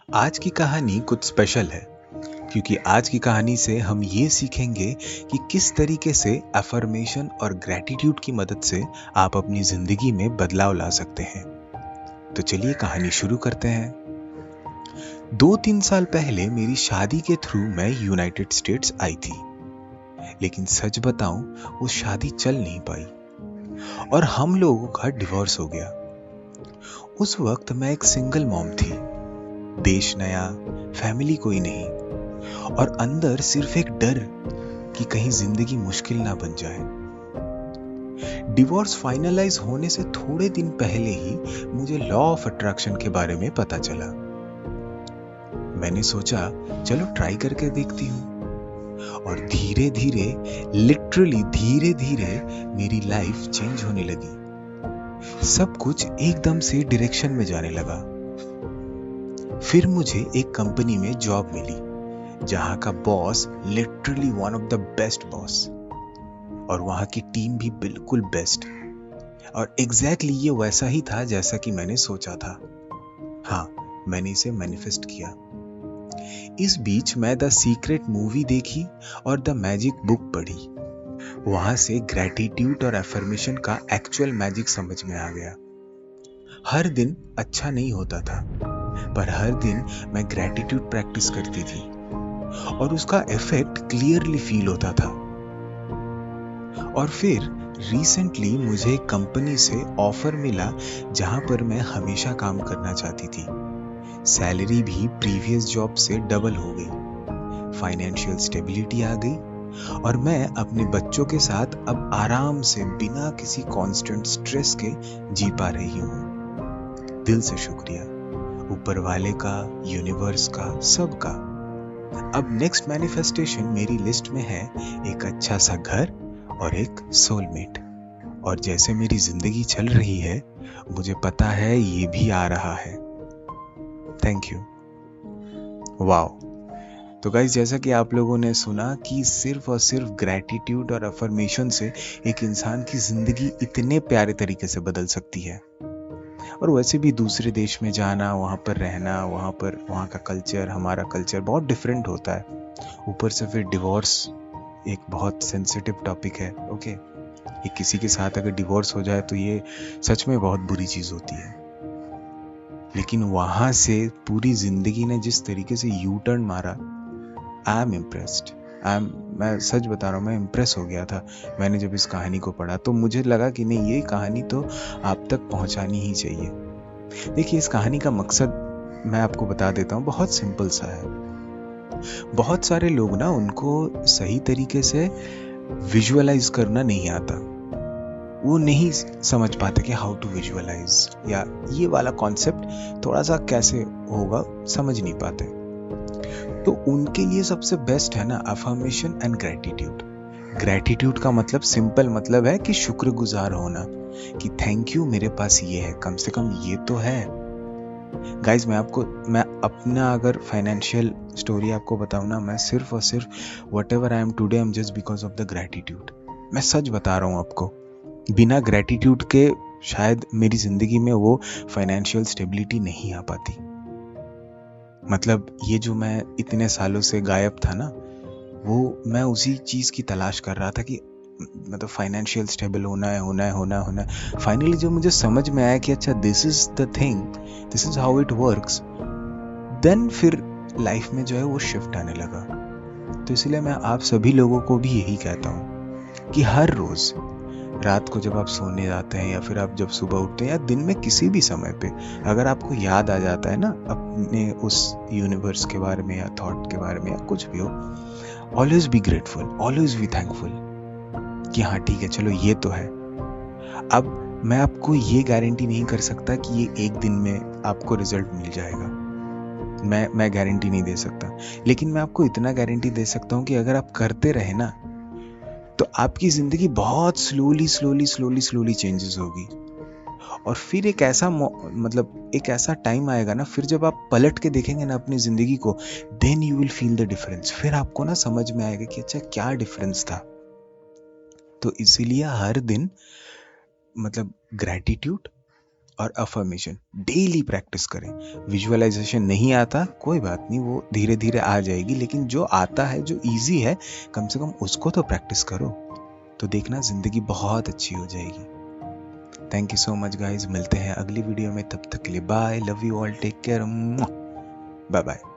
आज की कहानी कुछ स्पेशल है क्योंकि आज की कहानी से हम ये सीखेंगे कि किस तरीके से अफर्मेशन और ग्रैटिट्यूड की मदद से आप अपनी जिंदगी में बदलाव ला सकते हैं। तो चलिए कहानी शुरू करते हैं। 2-3 साल पहले मेरी शादी के थ्रू मैं यूनाइटेड स्टेट्स आई थी, लेकिन सच बताऊं वो शादी चल नहीं पाई और हम लोगों का डिवोर्स हो गया। उस वक्त मैं एक सिंगल मॉम थी, देश नया, फैमिली कोई नहीं और अंदर सिर्फ एक डर कि कहीं जिंदगी मुश्किल ना बन जाए। डिवोर्स फाइनलाइज होने से थोड़े दिन पहले ही मुझे लॉ ऑफ अट्रैक्शन के बारे में पता चला। मैंने सोचा चलो ट्राई करके देखती हूँ और धीरे धीरे, लिटरली धीरे धीरे मेरी लाइफ चेंज होने लगी। सब कुछ एकदम से डायरेक्शन में जाने लगा। फिर मुझे एक कंपनी में जॉब मिली जहां का boss literally one of the best boss और वहां की टीम भी बिल्कुल बेस्ट और एग्जैक्टली ये वैसा ही था जैसा कि मैंने सोचा था। हाँ, मैंने इसे मैनिफेस्ट किया। इस बीच मैं द सीक्रेट मूवी देखी और द मैजिक बुक पढ़ी। वहां से ग्रैटिट्यूड और अफर्मेशन का एक्चुअल मैजिक समझ में आ गया। हर दिन अच्छा नहीं होता था, पर हर दिन मैं ग्रैटिट्यूड प्रैक्टिस करती थी और उसका इफेक्ट क्लियरली फील होता था। और फिर रिसेंटली मुझे एक कंपनी से ऑफर मिला जहां पर मैं हमेशा काम करना चाहती थी। सैलरी भी प्रीवियस जॉब से डबल हो गई, फाइनेंशियल स्टेबिलिटी आ गई और मैं अपने बच्चों के साथ अब आराम से बिना किसी कांस्टेंट स्ट्रेस के जी पा रही हूँ। दिल से शुक्रिया ऊपर वाले का, यूनिवर्स का, सबका। अब नेक्स्ट मैनिफेस्टेशन मेरी लिस्ट में है एक अच्छा सा घर और एक सोलमेट। और जैसे मेरी जिंदगी चल रही है, मुझे पता है ये भी आ रहा है। Thank you. वाओ। तो गाइस, जैसा कि आप लोगों ने सुना कि सिर्फ और सिर्फ ग्रैटिट्यूड और अफर्मेशन से एक इंसान की जिंदगी इतने प्यारे तरीके से बदल सकती है। और वैसे भी दूसरे देश में जाना, वहाँ पर रहना, वहाँ का कल्चर, हमारा कल्चर बहुत डिफरेंट होता है। ऊपर से फिर डिवोर्स एक बहुत सेंसिटिव टॉपिक है। ओके, ये किसी के साथ अगर डिवोर्स हो जाए तो ये सच में बहुत बुरी चीज होती है। लेकिन वहां से पूरी जिंदगी ने जिस तरीके से यू टर्न मारा, आई एम इम्प्रेस्ड। मैं सच बता रहा हूँ, मैं इम्प्रेस हो गया था मैंने जब इस कहानी को पढ़ा। तो मुझे लगा कि नहीं, ये कहानी तो आप तक पहुंचानी ही चाहिए। देखिए, इस कहानी का मकसद मैं आपको बता देता हूँ, बहुत सिंपल सा है। बहुत सारे लोग ना, उनको सही तरीके से विजुअलाइज करना नहीं आता। वो नहीं समझ पाते कि हाउ टू विजुअलाइज, या ये वाला कॉन्सेप्ट थोड़ा सा कैसे होगा समझ नहीं पाते। तो उनके लिए सबसे बेस्ट है ना अफर्मेशन एंड ग्रैटिट्यूड। ग्रैटिट्यूड का मतलब, सिंपल मतलब है कि शुक्रगुजार होना, कि थैंक यू, मेरे पास ये है, कम से कम ये तो है। गाइज, मैं अपना अगर फाइनेंशियल स्टोरी आपको बताऊं ना, मैं सिर्फ और सिर्फ what ever I am today, I am just because of the gratitude. मैं सच बता रहा हूं आपको, बिना ग्रैटिट्यूड के शायद मेरी जिंदगी में वो फाइनेंशियल स्टेबिलिटी नहीं आ पाती। मतलब ये जो मैं इतने सालों से गायब था ना, वो मैं उसी चीज की तलाश कर रहा था कि मतलब फाइनेंशियल स्टेबल होना है। फाइनली जब मुझे समझ में आया कि अच्छा, this is the thing, this is how it works, then फिर लाइफ में जो है वो शिफ्ट आने लगा। तो इसलिए मैं आप सभी लोगों को भी यही कहता हूँ कि हर रोज रात को जब आप सोने जाते हैं या फिर आप जब सुबह उठते हैं या दिन में किसी भी समय पे, अगर आपको याद आ जाता है ना अपने उस यूनिवर्स के बारे में या थॉट के बारे में या कुछ भी हो, always be grateful, always be thankful कि हाँ ठीक है, चलो ये तो है। अब मैं आपको ये गारंटी नहीं कर सकता कि ये एक दिन में आपको रिजल्ट मिल जाएगा, मैं गारंटी नहीं दे सकता। लेकिन मैं आपको इतना गारंटी दे सकता हूँ कि अगर आप करते रहे ना, तो आपकी जिंदगी बहुत स्लोली चेंजेस होगी। और फिर एक ऐसा टाइम आएगा ना, फिर जब आप पलट के देखेंगे ना अपनी जिंदगी को, then you will feel the difference. फिर आपको ना समझ में आएगा कि अच्छा, क्या डिफरेंस था। तो इसीलिए हर दिन ग्रैटिट्यूड और अफर्मेशन डेली प्रैक्टिस करें। विजुअलाइजेशन नहीं आता कोई बात नहीं, वो धीरे धीरे आ जाएगी, लेकिन जो आता है, जो इजी है, कम से कम उसको तो प्रैक्टिस करो, तो देखना जिंदगी बहुत अच्छी हो जाएगी। Thank you so much guys, मिलते हैं अगली वीडियो में, तब तक के लिए bye, love you all, take care, bye bye.